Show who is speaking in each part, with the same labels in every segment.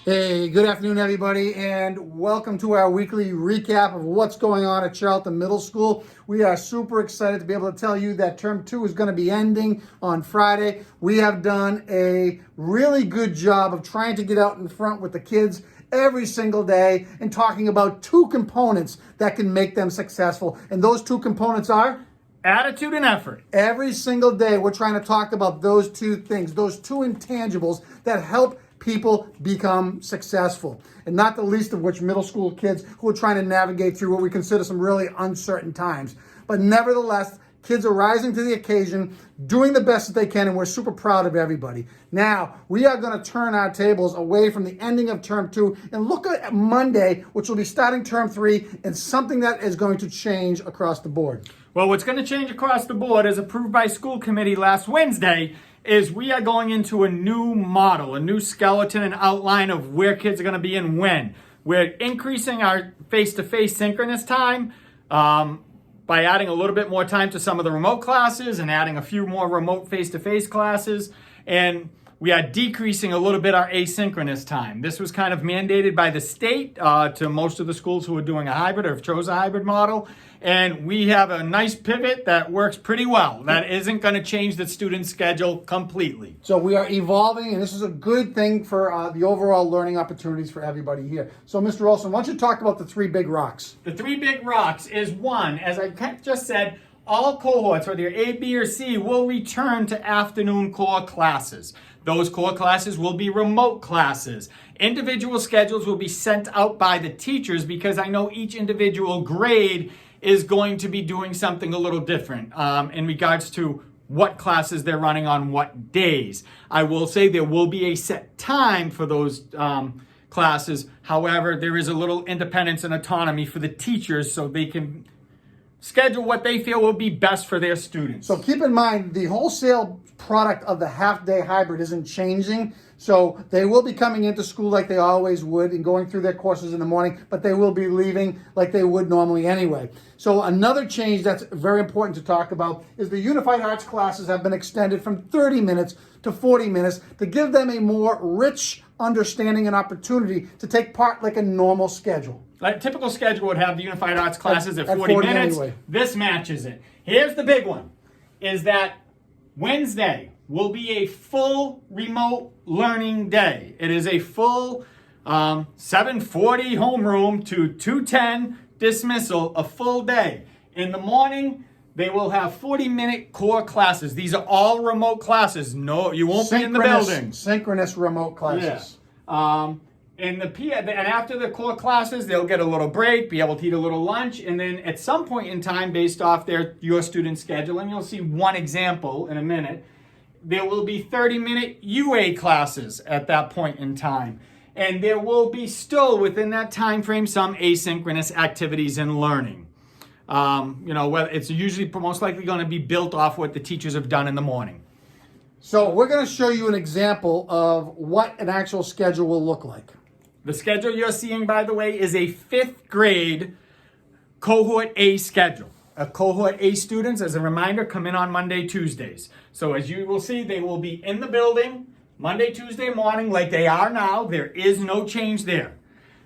Speaker 1: Hey, good afternoon, everybody, and welcome to our weekly recap of what's going on at Charlton Middle School. We are super excited to be able to tell you that Term 2 is going to be ending on Friday. We have done a really good job of trying to get out in front with the kids every single day and talking about two components that can make them successful. And those two components are?
Speaker 2: Attitude and effort.
Speaker 1: Every single day, we're trying to talk about those two things, those two intangibles that help people become successful, and not the least of which middle school kids who are trying to navigate through what we consider some really uncertain times. But nevertheless, kids are rising to the occasion, doing the best that they can, and we're super proud of everybody. Now, we are going to turn our tables away from the ending of Term 2 and look at Monday, which will be starting Term 3, and something that is going to change across the board.
Speaker 2: Well, what's going to change across the board, as approved by school committee last Wednesday, is we are going into a new model, a new skeleton and outline of where kids are going to be and when. We're increasing our face-to-face synchronous time by adding a little bit more time to some of the remote classes and adding a few more remote face-to-face classes. And we are decreasing a little bit our asynchronous time. This was kind of mandated by the state to most of the schools who are doing a hybrid or have chose a hybrid model. And we have a nice pivot that works pretty well. That isn't going to change the student schedule completely.
Speaker 1: So we are evolving, and this is a good thing for the overall learning opportunities for everybody here. So Mr. Olson, why don't you talk about the three big rocks?
Speaker 2: The three big rocks is one, as I just said, all cohorts, whether you're A, B, or C, will return to afternoon core classes. Those core classes will be remote classes. Individual schedules will be sent out by the teachers because I know each individual grade is going to be doing something a little different in regards to what classes they're running on what days. I will say there will be a set time for those classes. However, there is a little independence and autonomy for the teachers so they can schedule what they feel will be best for their students.
Speaker 1: So keep in mind, the wholesale product of the half-day hybrid isn't changing. So they will be coming into school like they always would and going through their courses in the morning, but they will be leaving like they would normally anyway. So another change that's very important to talk about is the Unified Arts classes have been extended from 30 minutes to 40 minutes to give them a more rich understanding and opportunity to take part like a normal schedule.
Speaker 2: Like a typical schedule would have the Unified Arts classes at 40 minutes.
Speaker 1: Anyway.
Speaker 2: This matches it. Here's the big one, is that Wednesday will be a full remote learning day. It is a full 7:40 homeroom to 2:10 dismissal, a full day. In the morning, they will have 40-minute core classes. These are all remote classes. No, you won't be in the building.
Speaker 1: Synchronous remote classes.
Speaker 2: Yeah. And after the core classes, they'll get a little break, be able to eat a little lunch, and then at some point in time, based off your student schedule, and you'll see one example in a minute, there will be 30-minute UA classes at that point in time. And there will be still within that time frame some asynchronous activities and learning. Whether it's usually most likely going to be built off what the teachers have done in the morning.
Speaker 1: So we're going to show you an example of what an actual schedule will look like.
Speaker 2: The schedule you're seeing, by the way, is a 5th grade Cohort A schedule. Cohort A students, as a reminder, come in on Monday, Tuesdays. So as you will see, they will be in the building Monday, Tuesday morning like they are now. There is no change there.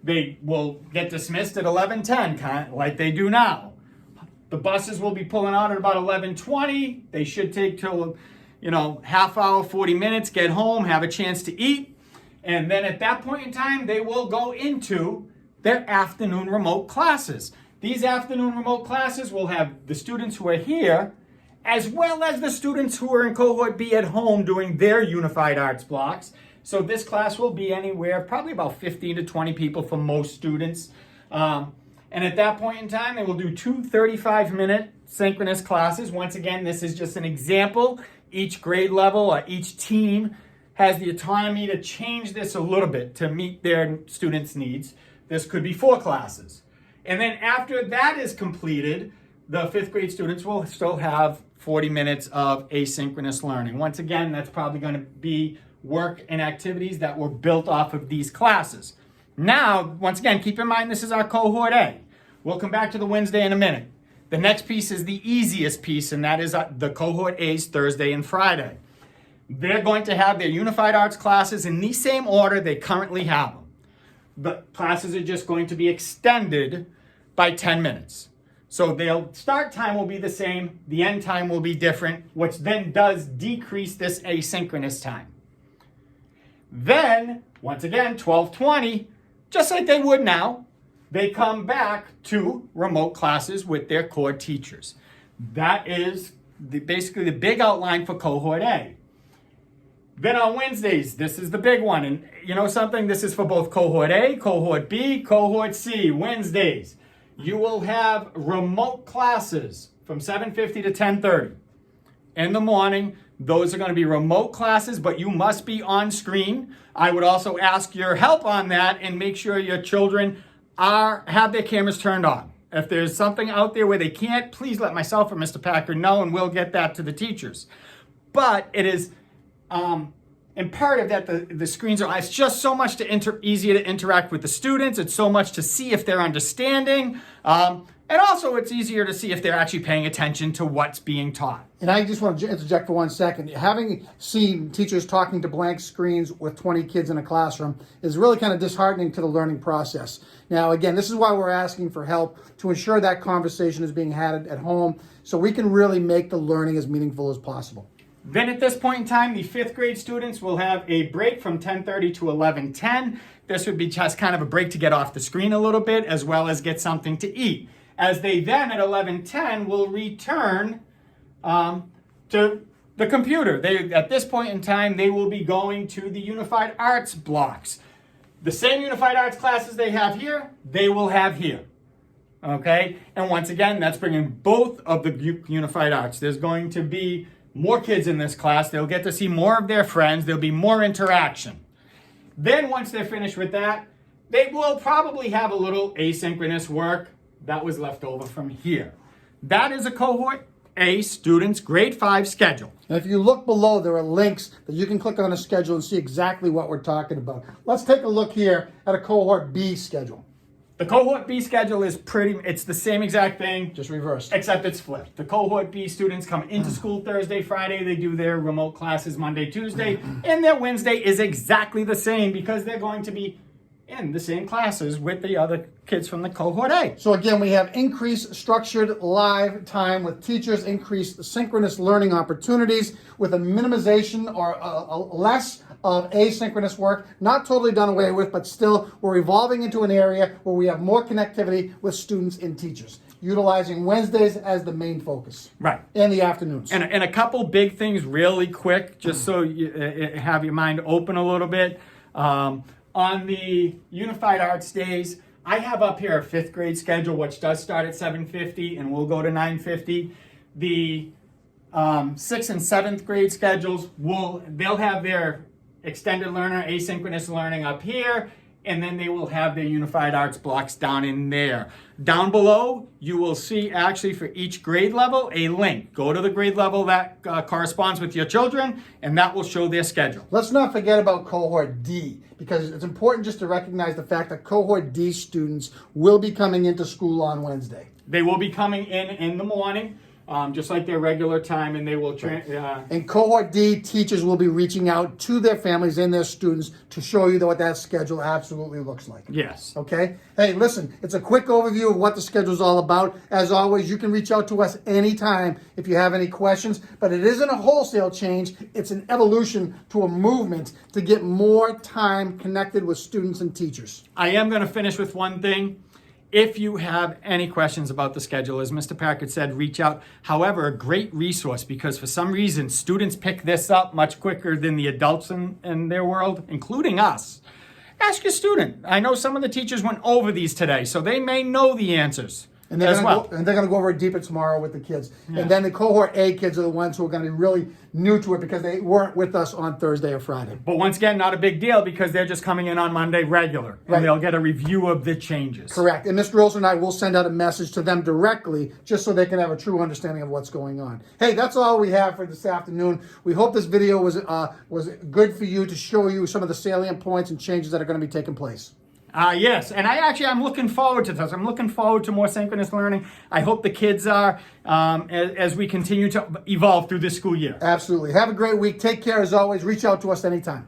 Speaker 2: They will get dismissed at 11:10, kind of like they do now. The buses will be pulling out at about 11:20. They should take till, half hour, 40 minutes, get home, have a chance to eat. And then at that point in time, they will go into their afternoon remote classes. These afternoon remote classes will have the students who are here, as well as the students who are in Cohort B at home doing their Unified Arts blocks. So this class will be anywhere, probably about 15 to 20 people for most students. And at that point in time, they will do 2 35-minute synchronous classes. Once again, this is just an example. Each grade level or each team has the autonomy to change this a little bit to meet their students' needs. This could be 4 classes. And then after that is completed, the 5th grade students will still have 40 minutes of asynchronous learning. Once again, that's probably going to be work and activities that were built off of these classes. Now, once again, keep in mind this is our Cohort A. We'll come back to the Wednesday in a minute. The next piece is the easiest piece, and that is the Cohort A's Thursday and Friday. They're going to have their Unified Arts classes in the same order they currently have them. the classes are just going to be extended by 10 minutes. So the start time will be the same, the end time will be different, which then does decrease this asynchronous time. Then, once again, 12:20, just like they would now, they come back to remote classes with their core teachers. That is basically the big outline for cohort A. Then on Wednesdays, this is the big one. And you know something? This is for both cohort A, cohort B, cohort C. Wednesdays, you will have remote classes from 7:50 to 10:30. In the morning, those are going to be remote classes, but you must be on screen. I would also ask your help on that and make sure your children have their cameras turned on. If there's something out there where they can't, please let myself or Mr. Packard know, and we'll get that to the teachers. But it is imperative that the screens are. It's just so much easier to interact with the students. It's so much to see if they're understanding. And also, it's easier to see if they're actually paying attention to what's being taught.
Speaker 1: And I just want to interject for 1 second. Having seen teachers talking to blank screens with 20 kids in a classroom is really kind of disheartening to the learning process. Now, again, this is why we're asking for help to ensure that conversation is being had at home so we can really make the learning as meaningful as possible.
Speaker 2: Then at this point in time, the 5th grade students will have a break from 10:30 to 11:10. This would be just kind of a break to get off the screen a little bit, as well as get something to eat. As they then at 11:10 will return to the computer. At this point in time, they will be going to the Unified Arts blocks. The same Unified Arts classes they have here, they will have here. Okay? And once again, that's bringing both of the Unified Arts. There's going to be more kids in this class. They'll get to see more of their friends. There'll be more interaction. Then once they're finished with that, they will probably have a little asynchronous work that was left over from here. That is a cohort A student's grade 5 schedule.
Speaker 1: And if you look below, there are links that you can click on a schedule and see exactly what we're talking about. Let's take a look here at a cohort B schedule.
Speaker 2: The cohort B schedule is it's the same exact thing.
Speaker 1: Just reversed.
Speaker 2: Except it's flipped. The cohort B students come into school Thursday, Friday. They do their remote classes Monday, Tuesday. And their Wednesday is exactly the same because they're going to be in the same classes with the other kids from the cohort A.
Speaker 1: So again, we have increased structured live time with teachers, increased synchronous learning opportunities with a minimization or a less of asynchronous work, not totally done away with, but still we're evolving into an area where we have more connectivity with students and teachers, utilizing Wednesdays as the main focus.
Speaker 2: Right.
Speaker 1: And the afternoons.
Speaker 2: And a couple big things really quick, just so you have your mind open a little bit. On the Unified Arts days, I have up here a 5th grade schedule, which does start at 7:50 and will go to 9:50. The 6th and 7th grade schedules, they'll have their extended learner, asynchronous learning up here, and then they will have their Unified Arts blocks down in there. Down below, you will see actually for each grade level a link. Go to the grade level that corresponds with your children, and that will show their schedule.
Speaker 1: Let's not forget about cohort D, because it's important just to recognize the fact that cohort D students will be coming into school on Wednesday.
Speaker 2: They will be coming in the morning, just like their regular time, and they will...
Speaker 1: In cohort D, teachers will be reaching out to their families and their students to show you what that schedule absolutely looks like.
Speaker 2: Yes.
Speaker 1: Okay? Hey, listen, it's a quick overview of what the schedule is all about. As always, you can reach out to us anytime if you have any questions, but it isn't a wholesale change. It's an evolution to a movement to get more time connected with students and teachers.
Speaker 2: I am going to finish with one thing. If you have any questions about the schedule, as Mr. Packard said, reach out. However, a great resource, because for some reason, students pick this up much quicker than the adults in their world, including us. Ask your student. I know some of the teachers went over these today, so they may know the answers.
Speaker 1: And they're going to go over it deeper tomorrow with the kids. Yeah. And then the cohort A kids are the ones who are going to be really new to it because they weren't with us on Thursday or Friday.
Speaker 2: But once again, not a big deal because they're just coming in on Monday regular. Right. And they'll get a review of the changes.
Speaker 1: Correct. And Mr. Olson and I will send out a message to them directly just so they can have a true understanding of what's going on. Hey, that's all we have for this afternoon. We hope this video was good for you to show you some of the salient points and changes that are going to be taking place.
Speaker 2: Yes, and I'm looking forward to this. I'm looking forward to more synchronous learning. I hope the kids are as we continue to evolve through this school year.
Speaker 1: Absolutely. Have a great week. Take care as always. Reach out to us anytime.